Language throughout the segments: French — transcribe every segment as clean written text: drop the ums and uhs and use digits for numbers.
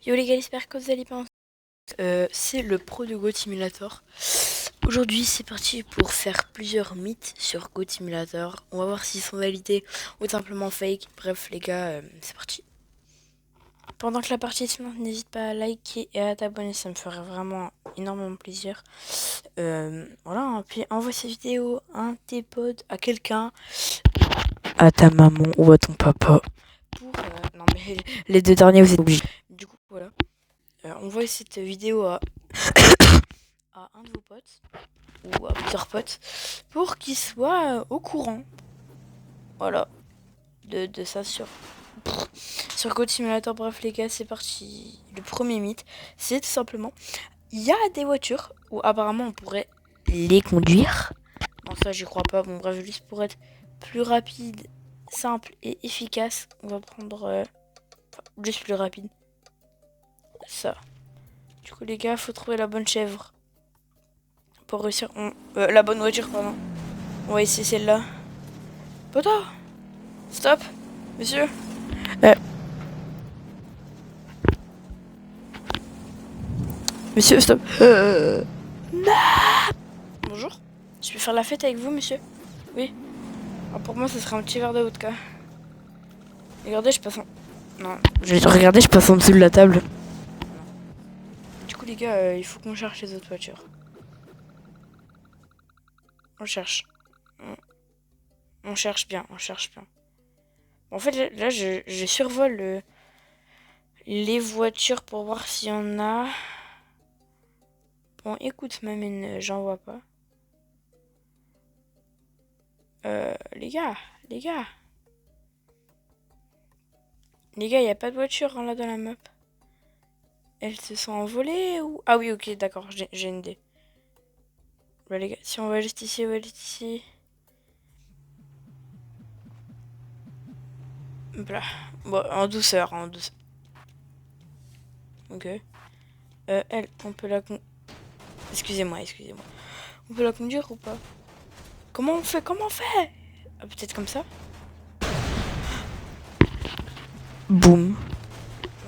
Yo les gars, j'espère que vous allez bien. C'est le pro de Goat Simulator. Aujourd'hui, c'est parti pour faire plusieurs mythes sur Goat Simulator. On va voir s'ils sont validés ou simplement fake. Bref, les gars, c'est parti. Pendant que la partie se lance, n'hésite pas à liker et à t'abonner, ça me ferait vraiment énormément plaisir. Voilà, hein. Puis envoie cette vidéo à tes potes, à quelqu'un, à ta maman ou à ton papa. Pour, non mais les deux derniers, vous êtes obligés. Du coup, voilà. Envoie cette vidéo à un de vos potes ou à plusieurs potes pour qu'ils soient au courant, voilà, de ça sur Goat Simulator. Bref les gars, c'est parti. Le premier mythe, c'est tout simplement, il y a des voitures où apparemment on pourrait les conduire. Non, ça j'y crois pas. Bon bref, juste pour être plus rapide, simple et efficace, on va prendre juste plus rapide. Ça. Du coup les gars, faut trouver la bonne chèvre pour réussir. La bonne voiture, pardon. On va essayer celle-là. Poto, stop, monsieur. Monsieur, stop. Bonjour. Je peux faire la fête avec vous, monsieur? Oui. Alors pour moi, ce serait un petit verre de vodka. Regardez, je passe en... Non. Regardez, je passe en dessous de la table. Du coup, les gars, il faut qu'on cherche les autres voitures. On cherche. On cherche bien, on cherche bien. En fait, là, je survole les voitures pour voir s'il y en a. Bon, écoute, mamine, j'en vois pas. Les gars. Les gars, y a pas de voiture là dans la map. Elles se sont envolées ou... Ah oui, ok, d'accord, j'ai une idée. Bah les gars, si on va juste ici, on va juste ici. Voilà. Bon, en douceur, en douceur. Ok. Elle, on peut la... Excusez-moi. On peut la conduire ou pas? Comment on fait? Ah, peut-être comme ça? Boum. Non,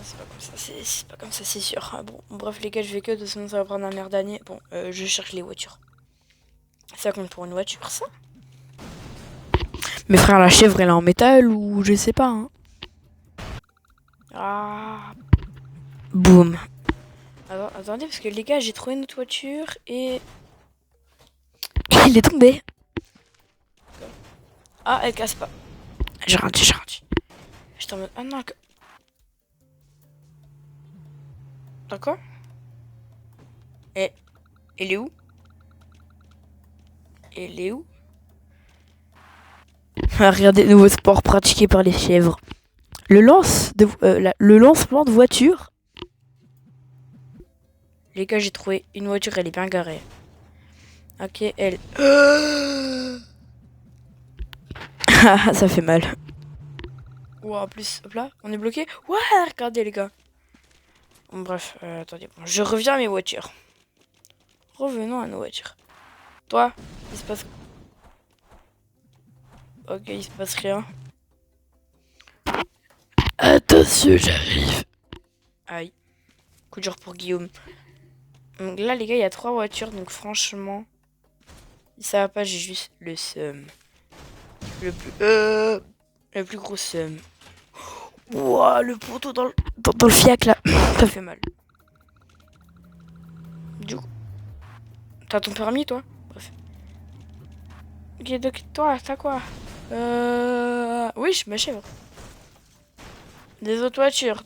c'est pas comme ça, c'est pas comme ça, c'est sûr. Ah, bon, bref les gars, je vais que de sinon ça va prendre un air d'année. Bon, je cherche les voitures. Ça compte pour une voiture, ça? Mais frère, la chèvre, elle est en métal ou je sais pas, hein. Ah. Boum. Alors, attendez, parce que les gars, j'ai trouvé une autre voiture et... Il est tombé. Ah, elle casse pas. J'ai rendu. J'étais en mode... Ah non, d'accord. Et... Elle est où? Regardez, nouveau sport pratiqué par les chèvres. Le lancement de voiture. Les gars, j'ai trouvé une voiture, elle est bien garée. Ok, elle... Ça fait mal. Ouah, en plus, hop là, on est bloqué. Ouais, regardez les gars. Bon, bref, attendez, bon, je reviens à mes voitures. Revenons à nos voitures. Toi, il se passe... Ok, il se passe rien. Attention, j'arrive. Aïe. Coup dur pour Guillaume. Donc là, les gars, il y a 3 voitures, donc franchement... Ça va pas, j'ai juste le seum. Le plus gros seum. Ouah, le poteau dans le fiac, là. Ça fait mal. Du coup... T'as ton permis, toi? Bref. Ok, donc toi, t'as quoi? Oui, je m'achève. Des autres voitures,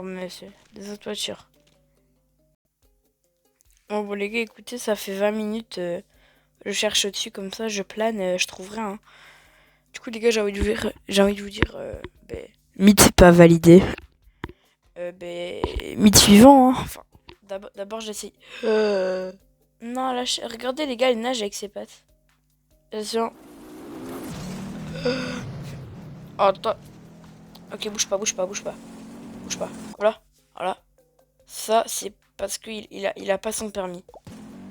monsieur. Des autres voitures. Bon, les gars, écoutez, ça fait 20 minutes. Je cherche dessus comme ça, je plane, je trouve rien. Hein. Du coup, les gars, j'ai envie de vous dire, mythe pas validé. Mythe suivant. Hein. Enfin, d'abord, j'essaye. Non, là, regardez, les gars, il nage avec ses pattes. Attention. Oh, toi. Ok, bouge pas. Voilà. Ça, c'est parce qu'il a pas son permis.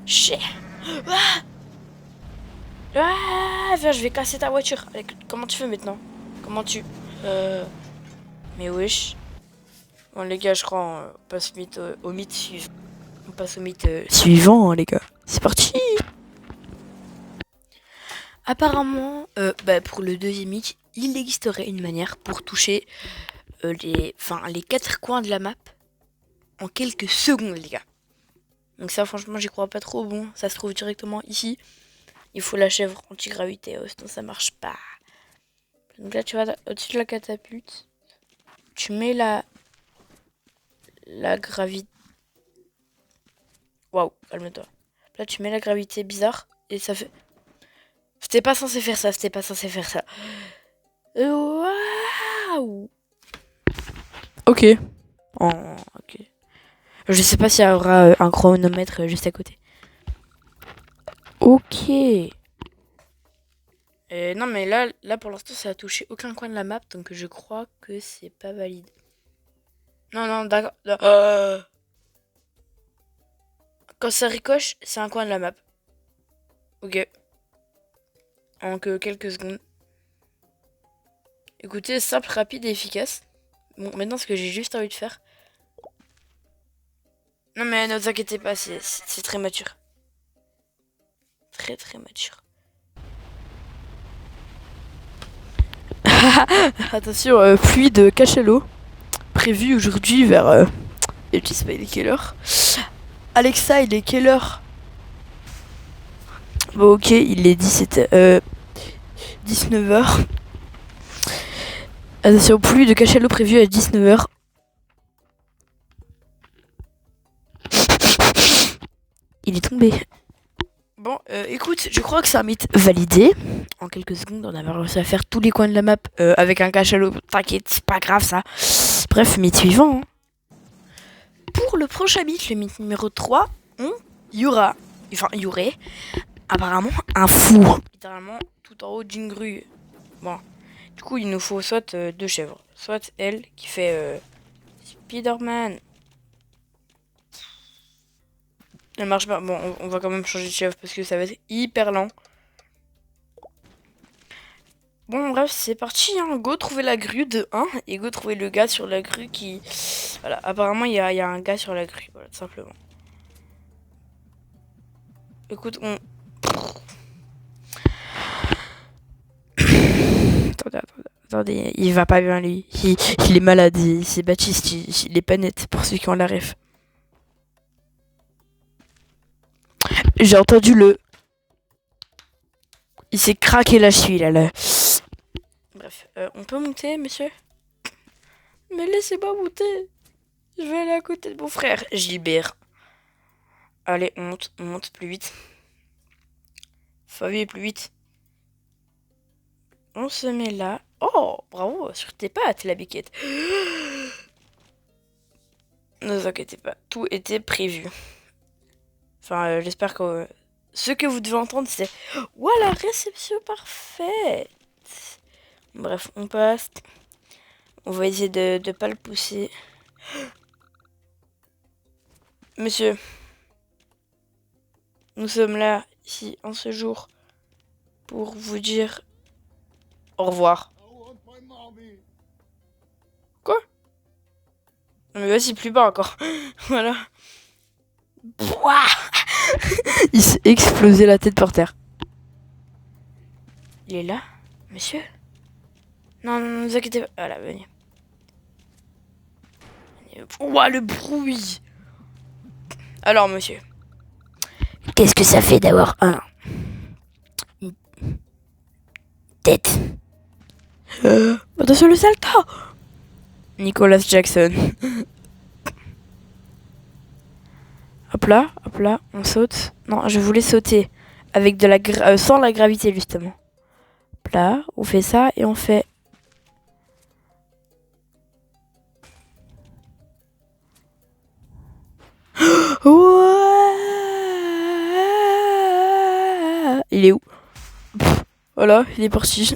Chais. Viens, je vais casser ta voiture. Comment tu fais maintenant? Mais wesh. Bon les gars, je crois on passe au mythe suivant. On passe au mythe suivant, hein, les gars. C'est parti. Apparemment, pour le deuxième mythe, il existerait une manière pour toucher les 4 coins de la map en quelques secondes, les gars. Donc ça, franchement, j'y crois pas trop. Bon, ça se trouve directement ici. Il faut la chèvre anti-gravité, sinon ça marche pas. Donc là, tu vas au-dessus de la catapulte. Tu mets la gravité. Waouh, calme-toi. Là, tu mets la gravité bizarre et ça fait. C'était pas censé faire ça, Waouh. Ok. Oh, ok. Je sais pas s'il y aura un chronomètre juste à côté. Ok. Non mais là pour l'instant ça a touché aucun coin de la map, donc je crois que c'est pas valide. Non, d'accord. Quand ça ricoche, c'est un coin de la map. Ok. En que quelques secondes. Écoutez, simple, rapide et efficace. Bon, maintenant ce que j'ai juste envie de faire. Non mais ne vous inquiétez pas, c'est très mature. Très très mature. Attention, pluie de cachalot. Prévu aujourd'hui vers... je sais pas, il est quelle heure? Alexa, il est quelle heure? Bon ok, il est 19h. Attention, pluie de cachalot prévu à 19h. Il est tombé. Bon, écoute, je crois que c'est un mythe validé. En quelques secondes, on avait réussi à faire tous les coins de la map avec un cachalot. T'inquiète, c'est pas grave ça. Bref, mythe suivant. Hein. Pour le prochain mythe, le mythe numéro 3, il y aurait apparemment un four. Littéralement tout en haut d'une grue. Bon, du coup, il nous faut soit 2 chèvres, soit elle qui fait Spider-Man. Elle marche pas. Bon, on va quand même changer de chèvre parce que ça va être hyper lent. Bon, bref, c'est parti. Hein. Go trouver la grue de 1 et go trouver le gars sur la grue qui. Voilà, apparemment, il y a un gars sur la grue. Voilà, tout simplement. Écoute, Attendez, il va pas bien lui. Il est malade, c'est Baptiste, il est pas net pour ceux qui ont la ref. J'ai entendu le. Il s'est craqué la cheville là. Bref, on peut monter, monsieur? Mais laissez-moi monter. Je vais aller à côté de mon frère, Gilbert. Allez, on monte plus vite. Fabien, plus vite. On se met là. Oh, bravo, sur tes pattes, la biquette. Ne vous inquiétez pas, tout était prévu. Enfin, j'espère que ce que vous devez entendre, c'est « Ouah, la réception parfaite !» Bref, on passe. On va essayer de pas le pousser. Monsieur, nous sommes là, ici, en ce jour, pour vous dire au revoir. Quoi? Non mais vas-y, plus bas encore. Voilà. Pouah. Il s'est explosé la tête par terre. Il est là, monsieur? Non, ne vous inquiétez pas. Voilà, venez. Ouah, le bruit! Alors, monsieur. Qu'est-ce que ça fait d'avoir une tête? Attention le salto! Nicolas Jackson. Hop là, on saute. Non, je voulais sauter avec de la sans la gravité justement. Hop là, on fait ça et on fait. Il est où? Voilà, il est parti.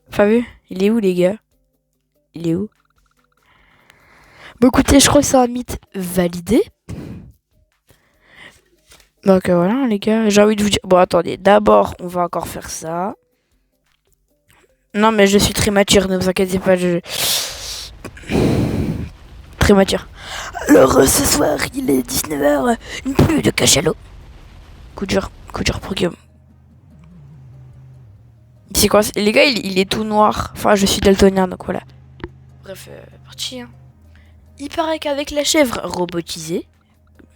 Enfin vu, il est où les gars? Il est où? Bon écoutez, je crois que c'est un mythe validé. Donc voilà les gars, j'ai envie de vous dire... Bon attendez, d'abord on va encore faire ça. Non mais je suis très mature, ne vous inquiétez pas, prématuré. Alors ce soir, il est 19h, une pluie de cachalot. Coup dur pour Guillaume. C'est quoi les gars, il est tout noir. Enfin, je suis daltonien, donc voilà. Bref, parti. Hein. Il paraît qu'avec la chèvre robotisée,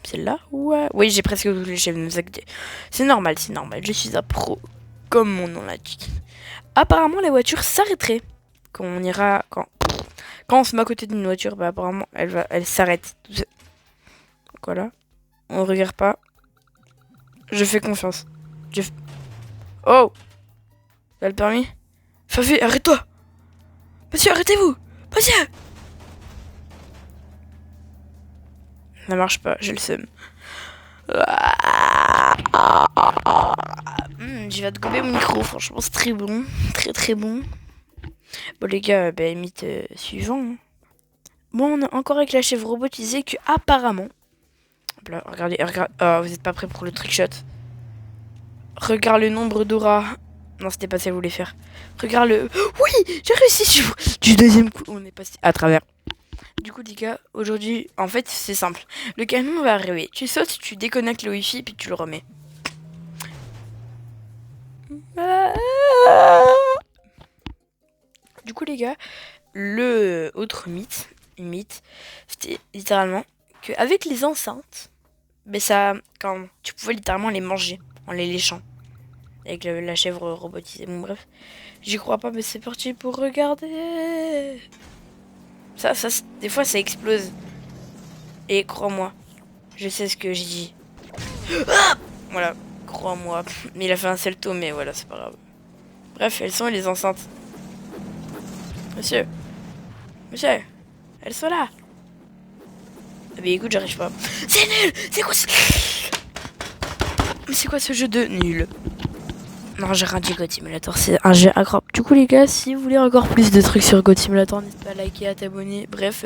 celle-là, ouais. Oui, j'ai presque toutes les chèvres. C'est normal, je suis un pro, comme mon nom l'indique. Apparemment, la voiture s'arrêterait quand on ira... Quand on se met à côté d'une voiture, bah apparemment, elle s'arrête. Donc voilà. On regarde pas. Je fais confiance. Oh! T'as le permis? Fafi, arrête-toi! Monsieur, arrêtez-vous! Monsieur! Ça marche pas, j'ai le seum. Je vais te gober mon micro, franchement, c'est très bon. Très bon. Bon, les gars, bah, mythe suivant. Hein. Bon, on a encore avec la chèvre robotisée que apparemment. Hop là, regardez. Oh, vous êtes pas prêts pour le trickshot. Regarde le nombre d'auras. Non, c'était pas ça que je voulais faire. Regarde le... Oui, j'ai réussi du deuxième coup. On est passé à travers. Du coup, les gars, aujourd'hui, en fait, c'est simple. Le camion va arriver. Tu sautes, tu déconnectes le wifi, puis tu le remets. Du coup, les gars, le autre mythe, c'était littéralement qu'avec les enceintes, ben ça, quand tu pouvais littéralement les manger en les léchant. Avec la chèvre robotisée. Bon, bref. J'y crois pas, mais c'est parti pour regarder. Ça, des fois, ça explose. Et crois-moi, je sais ce que je dis. Ah, voilà, crois-moi. Mais il a fait un salto, mais voilà, c'est pas grave. Bref, elles sont les enceintes. Monsieur, elles sont là. Ah, mais écoute, j'arrive pas. C'est nul. C'est quoi ce... Mais c'est quoi ce jeu de nul? Non, j'ai rien dit, God Simulator, c'est un jeu incroyable. Du coup, les gars, si vous voulez encore plus de trucs sur God Simulator, n'hésitez pas à liker, à t'abonner. Bref,